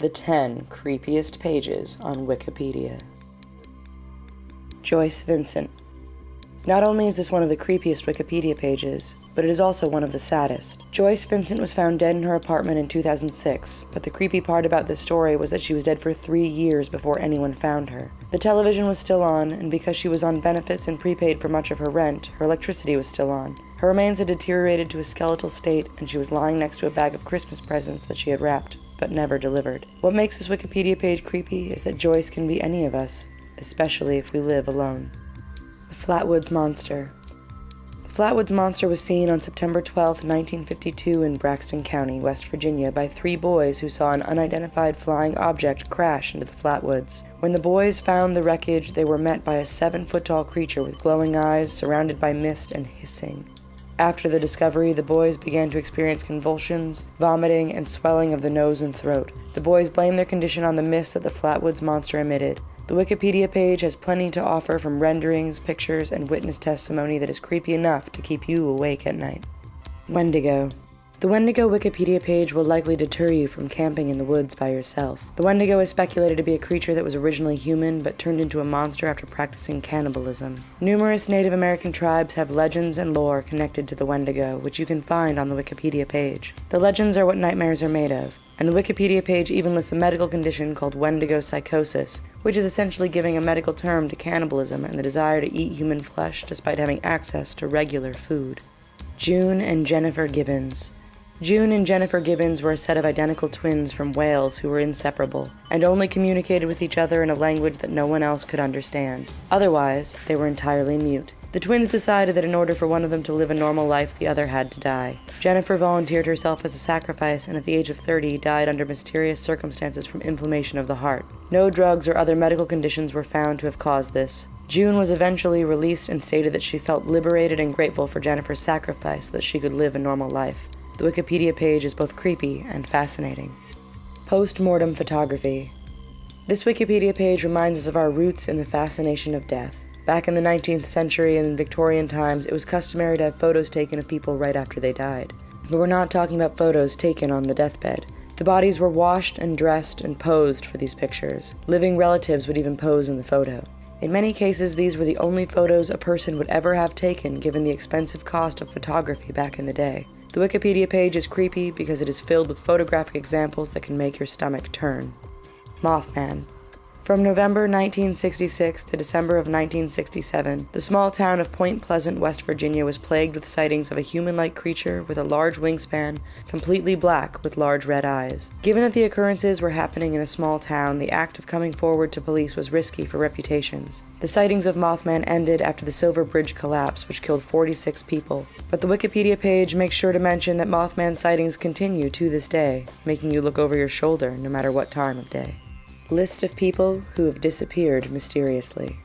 The 10 Creepiest Pages on Wikipedia. Joyce Vincent. Not only is this one of the creepiest Wikipedia pages, but it is also one of the saddest. Joyce Vincent was found dead in her apartment in 2006, but the creepy part about this story was that she was dead for 3 years before anyone found her. The television was still on, and because she was on benefits and prepaid for much of her rent, her electricity was still on. Her remains had deteriorated to a skeletal state, and she was lying next to a bag of Christmas presents that she had wrapped, but never delivered. What makes this Wikipedia page creepy is that Joyce can be any of us, especially if we live alone. The Flatwoods Monster. The Flatwoods Monster was seen on September 12, 1952 in Braxton County, West Virginia by 3 boys who saw an unidentified flying object crash into the Flatwoods. When the boys found the wreckage, they were met by a 7-foot-tall creature with glowing eyes surrounded by mist and hissing. After the discovery, the boys began to experience convulsions, vomiting, and swelling of the nose and throat. The boys blamed their condition on the mist that the Flatwoods Monster emitted. The Wikipedia page has plenty to offer from renderings, pictures, and witness testimony that is creepy enough to keep you awake at night. Wendigo. The Wendigo Wikipedia page will likely deter you from camping in the woods by yourself. The Wendigo is speculated to be a creature that was originally human but turned into a monster after practicing cannibalism. Numerous Native American tribes have legends and lore connected to the Wendigo, which you can find on the Wikipedia page. The legends are what nightmares are made of, and the Wikipedia page even lists a medical condition called Wendigo psychosis, which is essentially giving a medical term to cannibalism and the desire to eat human flesh despite having access to regular food. June and Jennifer Gibbons. June and Jennifer Gibbons were a set of identical twins from Wales who were inseparable, and only communicated with each other in a language that no one else could understand. Otherwise, they were entirely mute. The twins decided that in order for one of them to live a normal life, the other had to die. Jennifer volunteered herself as a sacrifice, and at the age of 30 died under mysterious circumstances from inflammation of the heart. No drugs or other medical conditions were found to have caused this. June was eventually released and stated that she felt liberated and grateful for Jennifer's sacrifice so that she could live a normal life. The Wikipedia page is both creepy and fascinating. Post-mortem photography. This Wikipedia page reminds us of our roots in the fascination of death. Back in the 19th century and in Victorian times, it was customary to have photos taken of people right after they died. But we're not talking about photos taken on the deathbed. The bodies were washed and dressed and posed for these pictures. Living relatives would even pose in the photo. In many cases, these were the only photos a person would ever have taken given the expensive cost of photography back in the day. The Wikipedia page is creepy because it is filled with photographic examples that can make your stomach turn. Mothman. From November 1966 to December of 1967, the small town of Point Pleasant, West Virginia was plagued with sightings of a human-like creature with a large wingspan, completely black with large red eyes. Given that the occurrences were happening in a small town, the act of coming forward to police was risky for reputations. The sightings of Mothman ended after the Silver Bridge collapse, which killed 46 people. But the Wikipedia page makes sure to mention that Mothman sightings continue to this day, making you look over your shoulder no matter what time of day. List of people who have disappeared mysteriously.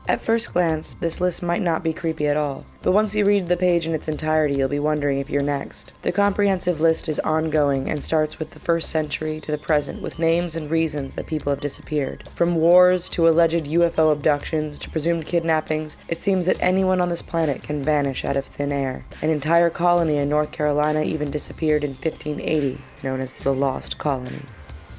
At first glance, this list might not be creepy at all, but once you read the page in its entirety, you'll be wondering if you're next. The comprehensive list is ongoing and starts with the 1st century to the present with names and reasons that people have disappeared. From wars to alleged UFO abductions to presumed kidnappings, it seems that anyone on this planet can vanish out of thin air. An entire colony in North Carolina even disappeared in 1580, known as the Lost Colony.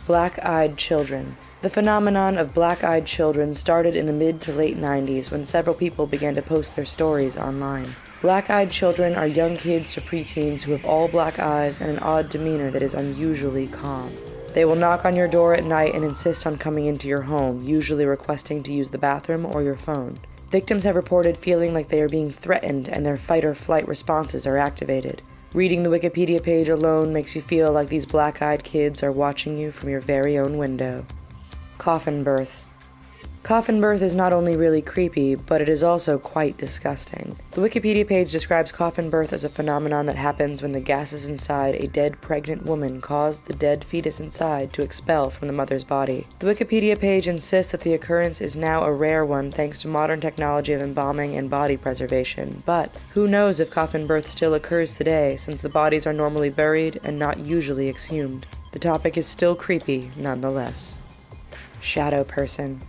Black-eyed children. The phenomenon of black-eyed children started in the mid to late 90s when several people began to post their stories online. Black-eyed children are young kids to preteens who have all black eyes and an odd demeanor that is unusually calm. They will knock on your door at night and insist on coming into your home, usually requesting to use the bathroom or your phone. Victims have reported feeling like they are being threatened and their fight-or-flight responses are activated. Reading the Wikipedia page alone makes you feel like these black-eyed kids are watching you from your very own window. Coffin birth. Coffin birth is not only really creepy, but it is also quite disgusting. The Wikipedia page describes coffin birth as a phenomenon that happens when the gases inside a dead pregnant woman cause the dead fetus inside to expel from the mother's body. The Wikipedia page insists that the occurrence is now a rare one thanks to modern technology of embalming and body preservation, but who knows if coffin birth still occurs today since the bodies are normally buried and not usually exhumed. The topic is still creepy nonetheless. Shadow person.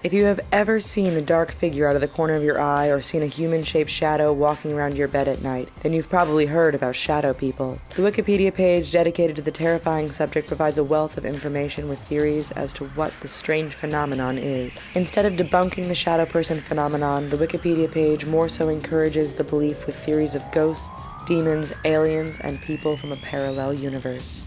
If you have ever seen a dark figure out of the corner of your eye or seen a human-shaped shadow walking around your bed at night, then you've probably heard about shadow people. The Wikipedia page dedicated to the terrifying subject provides a wealth of information with theories as to what the strange phenomenon is. Instead of debunking the shadow person phenomenon, the Wikipedia page more so encourages the belief with theories of ghosts, demons, aliens, and people from a parallel universe.